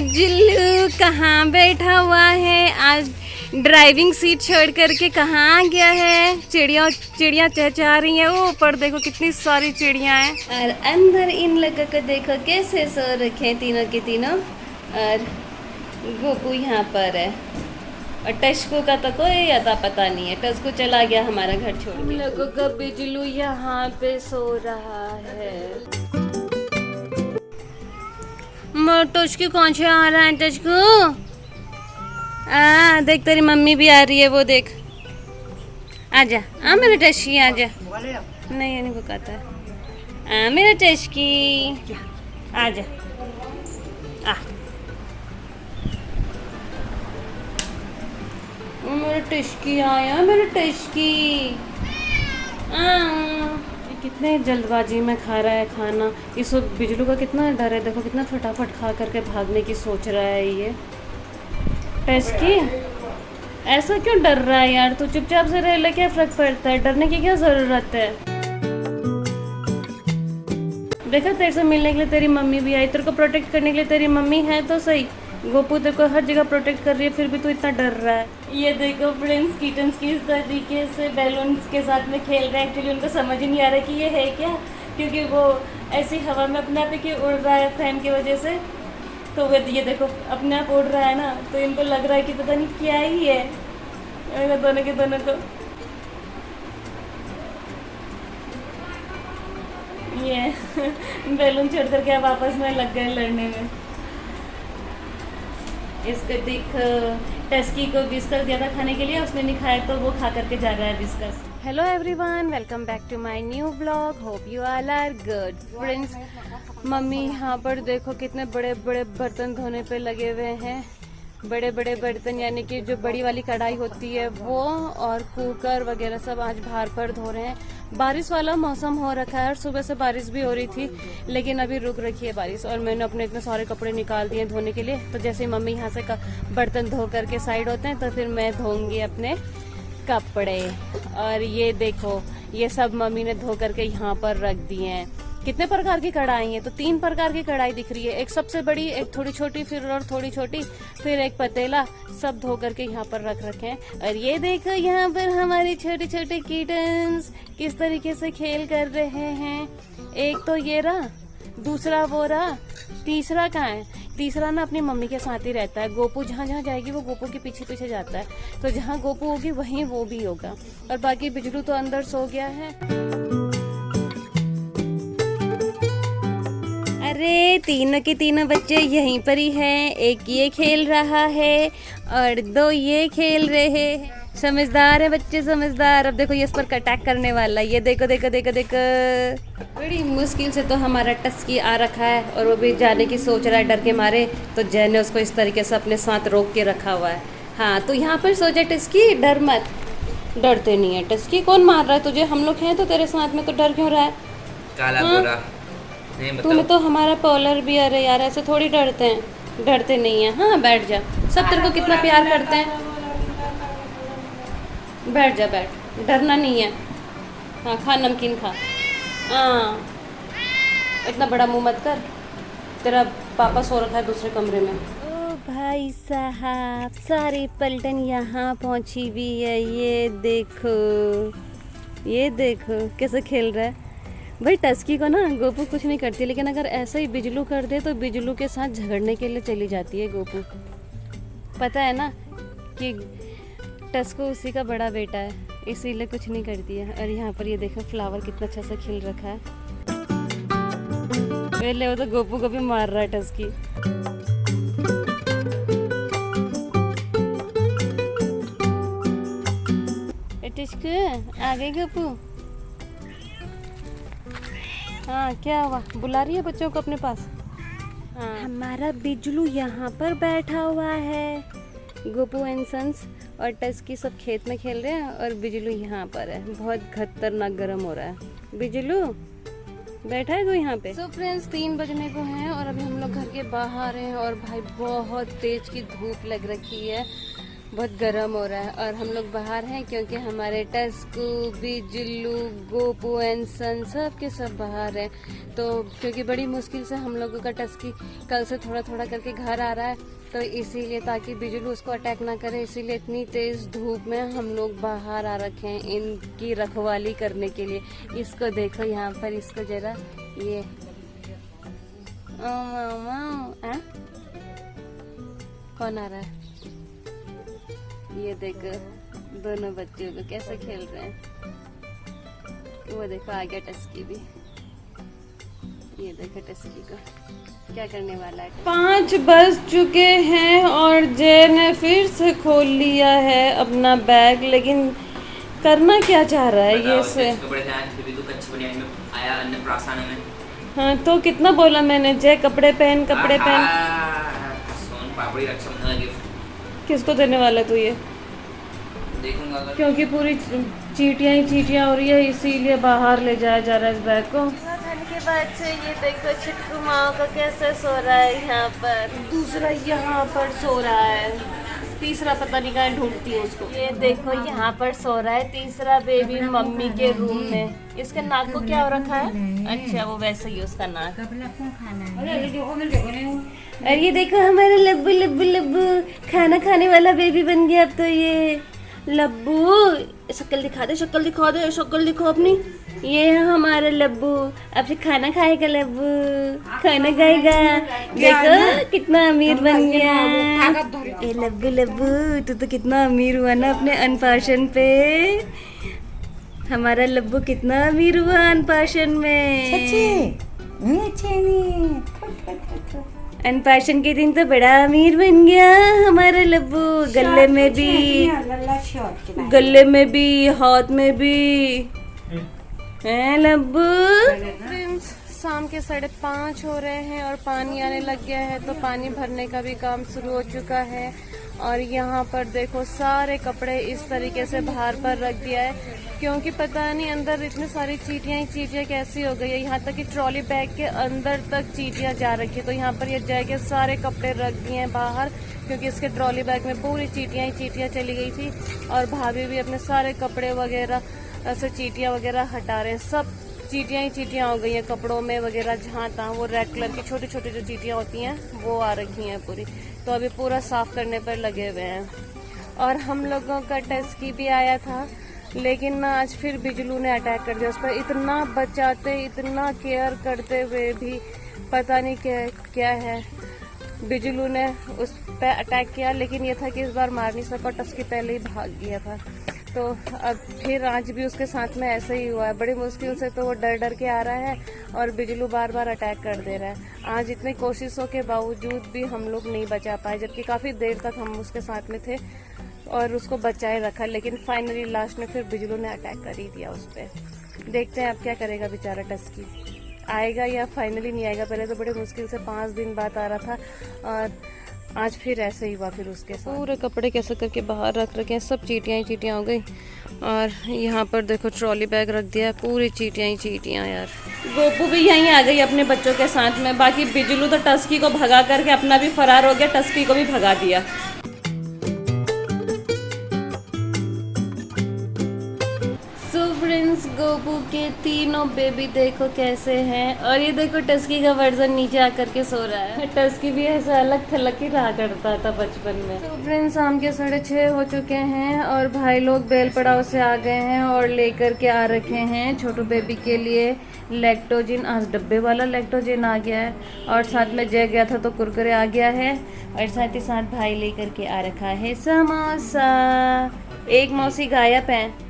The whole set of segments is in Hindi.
बिजलू कहाँ बैठा हुआ है? आज ड्राइविंग सीट छोड़ करके कहाँ आ गया है? चिड़िया चहचहा रही हैं। वो ऊपर देखो कितनी सारी चिड़िया हैं और अंदर इन लोगों को देखो कैसे सो रखे हैं तीनों के तीनों। और गोपू यहाँ पर है और टस्कू का तो कोई अता पता नहीं है। टस्कू चला गया हमारा घर छोड़ के। हम लोगों का बिजलू यहाँ पे सो रहा है। टस्कू कौन से आ रहा है? टस्कू देख तेरी मम्मी भी आ रही है। वो देख, आजा मेरा टस्की आजा। नहीं ये नहीं बुकाता है। मेरा टस्की आजा मेरा टस्की आया। मेरा टस्की कितने जल्दबाजी में खा रहा है खाना। इस बिजलू का कितना डर है। देखो कितना फटाफट खा करके भागने की सोच रहा है ये टस्की। ऐसा क्यों डर रहा है यार? तू चुपचाप से रह ले, क्या फर्क पड़ता है? डरने की क्या जरूरत है? देखा तेरे से मिलने के लिए तेरी मम्मी भी आई, तेरे को प्रोटेक्ट करने के लिए तेरी मम्मी है तो सही। गोपू तेरे को हर जगह प्रोटेक्ट कर रही है, फिर भी तू इतना डर रहा है। ये देखो फ्रेंड्स, किटन्स की इस तरीके से बैलून्स के साथ में खेल रहे हैं। एक्चुअली उनको समझ ही नहीं आ रहा कि ये है क्या, क्योंकि वो ऐसी हवा में अपने आप ही उड़ रहा है फैन की वजह से। तो वो ये देखो अपने आप उड़ रहा है ना, तो इनको लग रहा है कि पता नहीं क्या ही है दोनों के दोनों को। ये बैलून छोड़ करके अब आपस में लग गए लड़ने में। इसको देख, टस्की को बिस्कस दिया था खाने के लिए, उसने नहीं खाया तो वो खा करके जा रहा है बिस्कस। Hello everyone, welcome back to my new vlog. Hope you all are good. Friends, mummy यहाँ पर देखो कितने बड़े बड़े बर्तन धोने पे लगे हुए हैं। बड़े बड़े बर्तन यानी कि जो बड़ी वाली कढ़ाई होती है वो, और कुकर वगैरह सब आज बाहर पर धो रहे हैं। बारिश वाला मौसम हो रखा है और सुबह से बारिश भी हो रही थी, लेकिन अभी रुक रखी है बारिश। और मैंने अपने इतने सारे कपड़े निकाल दिए धोने के लिए। तो जैसे ही मम्मी यहाँ से बर्तन धो करके साइड होते हैं तो फिर मैं धोऊंगी अपने कपड़े। और ये देखो ये सब मम्मी ने धो करके यहाँ पर रख दिए हैं। कितने प्रकार की कढ़ाई है? तो 3 प्रकार की कढ़ाई दिख रही है। एक सबसे बड़ी, एक थोड़ी छोटी, फिर और थोड़ी छोटी, फिर एक पतीला। सब धो करके यहाँ पर रख रखे हैं। और ये देखो यहाँ पर हमारे छोटे छोटे किटन्स किस तरीके से खेल कर रहे हैं। एक तो ये रहा, दूसरा वो रहा, तीसरा कहाँ है? तीसरा ना अपनी मम्मी के साथ ही रहता है। गोपू जहाँ जहाँ जाएगी वो गोपू के पीछे पीछे जाता है, तो जहाँ गोपू होगी वहीं वो भी होगा। और बाकी बिजलू तो अंदर सो गया है। अरे तीनों के तीनों बच्चे यहीं पर ही हैं। एक ये खेल रहा है और 2 ये खेल रहे हैं। समझदार है बच्चे, समझदार। अब देखो ये इस पर अटैक करने वाला है। ये देखो देखो देखो देखो, बड़ी मुश्किल से तो हमारा टस्की आ रखा है और वो भी जाने की सोच रहा है डर के मारे। तो जय ने उसको इस तरीके से अपने साथ रोक के रखा हुआ है। हाँ तो यहाँ पर सो जा टस्की, डर मत। डरते नहीं है टस्की, कौन मार रहा है तुझे? हम लोग हैं तो तेरे साथ में, तो डर क्यों रहा है? काला गोरा तूने तो हमारा पॉलर भी। अरे यार ऐसे थोड़ी डरते हैं, डरते नहीं है। हाँ बैठ जा, सब तेरे को कितना प्यार करते हैं। बैठ जा, बैठ, डरना नहीं है। हाँ खा, नमकीन खा। हाँ इतना बड़ा मुंह मत कर, तेरा पापा सो रखा है दूसरे कमरे में। ओ भाई साहब, सारी पलटन यहाँ पहुँची भी है। ये देखो, ये देखो कैसे खेल रहा है भाई। टस्की को ना गोपू कुछ नहीं करती, लेकिन अगर ऐसा ही बिजलू कर दे तो बिजलू के साथ झगड़ने के लिए चली जाती है गोपू। पता है ना कि टस्कू उसी का बड़ा बेटा है, इसीलिए कुछ नहीं करती है। और यहाँ पर ये देखो फ्लावर कितना अच्छा सा खिल रखा है। पहले वो तो गोपू को भी मार रहा है टस्की। टस्कू आ गई गोपू। हाँ क्या हुआ? बुला रही है बच्चों को अपने पास। हाँ हमारा बिजलू यहाँ पर बैठा हुआ है। गोपू एंड सन्स और टस्की सब खेत में खेल रहे हैं और बिजलू यहाँ पर है। बहुत खतरनाक गर्म हो रहा है। बिजलू बैठा है तो यहाँ पे। सो फ्रेंड्स 3 बजने को हैं और अभी हम लोग घर के बाहर हैं और भाई बहुत तेज की धूप लग रखी है। बहुत गर्म हो रहा है और हम लोग बाहर हैं क्योंकि हमारे टस्कू, बिजलू, गोपू एंड सन सब के सब बाहर हैं। तो क्योंकि बड़ी मुश्किल से हम लोगों का टस्की कल से थोड़ा थोड़ा करके घर आ रहा है, तो इसीलिए ताकि बिजलू उसको अटैक ना करे, इसीलिए इतनी तेज धूप में हम लोग बाहर आ रखे हैं इनकी रखवाली करने के लिए। इसको देखो यहाँ पर, इसको जरा, ये कौन आ रहा है? ये देखो दोनों बच्चों को कैसे खेल रहे हैं। वो देखो आ गया टस्की भी, ये देखो टस्की को क्या करने वाला है। 5 बज चुके हैं और जय ने फिर से खोल लिया है अपना बैग, लेकिन करना क्या चाह रहा है ये से? आया अन्नप्राशन में। हाँ तो कितना बोला मैंने, जय कपड़े पहन कपड़े पहन। सोन पापड़ी रक्षाबंधन गिफ्ट किसको देने वाला तू ये? देखूंगा अगर, क्योंकि पूरी चीटियां ही चीटियां हो रही है, इसीलिए बाहर ले जाया जा रहा है इस बैग को। ठंड के बाद से ये देखो छिटकू माओ का कैसे सो रहा है यहाँ पर, दूसरा यहाँ पर सो रहा है, तीसरा पता नहीं कहाँ ढूंढती है उसको। ये देखो यहाँ पर सो रहा है तीसरा बेबी मम्मी के रूम में। इसके नाक को क्या हो रखा है? अच्छा वो वैसे ही उसका नाक। और ये देखो हमारा लब्बू लब्बू लब्बू खाना खाने वाला बेबी बन गया अब तो। ये लब्बू शक्ल दिखा दे, शक्ल दिखा दे, शक्ल दिखो अपनी। ये है हमारा लब्बू, अब से खाना खाएगा लब्बू, खाना खाएगा। देखो कितना अमीर बन गया। ए लब्बू लब्बू तू तो कितना अमीर हुआ ना अपने अनपाशन पे। हमारा लब्बू कितना अमीर हुआ अनपाशन में। अनपाशन के दिन तो बड़ा अमीर बन गया हमारा लब्बू, गले में भी हाथ में भी है लब्बू। शाम के 5:30 हो रहे हैं और पानी आने लग गया है, तो पानी भरने का भी काम शुरू हो चुका है। और यहाँ पर देखो सारे कपड़े इस तरीके से बाहर पर रख दिया है, क्योंकि पता नहीं अंदर इतनी सारी चीटियाँ कैसी हो गई है। यहाँ तक कि ट्रॉली बैग के अंदर तक चीटियाँ जा रखी है। तो यहाँ पर ये जय के सारे कपड़े रख दिए हैं बाहर, क्योंकि इसके ट्रॉली बैग में पूरी चीटियाँ चली गई थी। और भाभी भी अपने सारे कपड़े वगैरह ऐसे चीटियाँ वगैरह हटा रहे हैं। सब चीटियाँ हो गई हैं कपड़ों में वगैरह, जहाँ तहाँ वो रेड कलर की छोटी छोटी जो चीटियाँ होती हैं वो आ रखी हैं पूरी। तो अभी पूरा साफ करने पर लगे हुए हैं। और हम लोगों का टस्की भी आया था, लेकिन ना आज फिर बिजलू ने अटैक कर दिया उस पर। इतना बचाते, इतना केयर करते हुए भी पता नहीं क्या है, बिजलू ने उस पर अटैक किया। लेकिन ये था कि इस बार मार नहीं सका, टस्की पहले ही भाग गया था। तो अब फिर आज भी उसके साथ में ऐसा ही हुआ है। बड़ी मुश्किल से तो वो डर के आ रहा है और बिजलू बार बार अटैक कर दे रहा है। आज इतनी कोशिशों के बावजूद भी हम लोग नहीं बचा पाए, जबकि काफ़ी देर तक हम उसके साथ में थे और उसको बचाए रखा। लेकिन फाइनली लास्ट में फिर बिजलू ने अटैक कर ही दिया उस पर। देखते हैं अब क्या करेगा बेचारा टस्की, आएगा या फाइनली नहीं आएगा। पहले तो बड़े मुश्किल से 5 दिन बाद आ रहा था और आज फिर ऐसे ही हुआ। फिर उसके साथ पूरे कपड़े कैसे करके बाहर रख रखे हैं, सब चीटियाँ हो गई। और यहाँ पर देखो ट्रॉली बैग रख दिया, पूरी चीटियाँ यार। गोपू भी यहीं आ गई अपने बच्चों के साथ में। बाकी बिजलू तो टस्की को भगा करके अपना भी फरार हो गया, टस्की को भी भगा दिया। फ्रेंड्स गोपू के तीनों बेबी देखो कैसे हैं। और ये देखो टस्की का वर्जन नीचे आकर के सो रहा है। टस्की भी ऐसा अलग थलग ही रहा करता था बचपन में। तो फ्रेंड्स शाम के 6:30 हो चुके हैं और भाई लोग बेल पड़ाव से आ गए हैं और लेकर के आ रखे हैं छोटू बेबी के लिए लैक्टोजिन। आज डब्बे वाला लैक्टोजिन आ गया है और साथ में जय गया था तो कुरकुरे आ गया है। और साथ ही साथ भाई लेकर के आ रखा है समोसा। एक मौसी गायब है।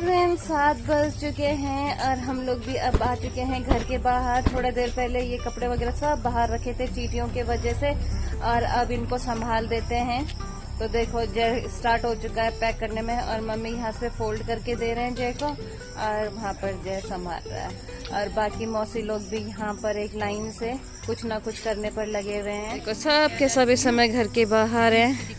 फ्रेंड्स 7 बज चुके हैं और हम लोग भी अब आ चुके हैं घर के बाहर। थोड़ा देर पहले ये कपड़े वगैरह सब बाहर रखे थे चींटियों के वजह से, और अब इनको संभाल देते हैं। तो देखो जय स्टार्ट हो चुका है पैक करने में और मम्मी यहाँ से फोल्ड करके दे रहे हैं जय को और वहाँ पर जय संभाल रहा है। और बाकी मौसी लोग भी यहाँ पर एक लाइन से कुछ ना कुछ करने पर लगे हुए हैं। देखो सब के सब इस समय घर के बाहर हैं।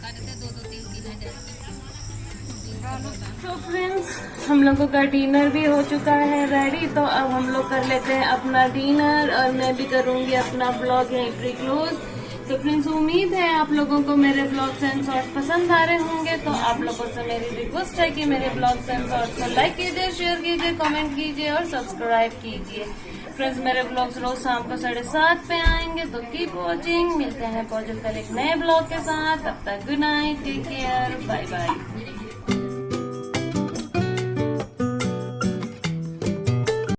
फ्रेंड्स, हम लोगों का डिनर भी हो चुका है रेडी, तो अब हम लोग कर लेते हैं अपना डिनर और मैं भी करूंगी अपना ब्लॉग यहीं पर क्लोज। तो फ्रेंड्स, उम्मीद है आप लोगों को मेरे ब्लॉग्स एंड शॉर्ट्स पसंद आ रहे होंगे। तो आप लोगों से मेरी रिक्वेस्ट है कि मेरे ब्लॉग्स एंड शॉर्ट्स को लाइक कीजिए, शेयर कीजिए, कमेंट कीजिए और सब्सक्राइब कीजिए। फ्रेंड्स, मेरे ब्लॉग्स रोज शाम को 7:30 पे आएंगे, तो कीप वॉचिंग। मिलते हैं बहुत जल्द एक नए ब्लॉग के साथ। तब तक good night, take care, bye bye.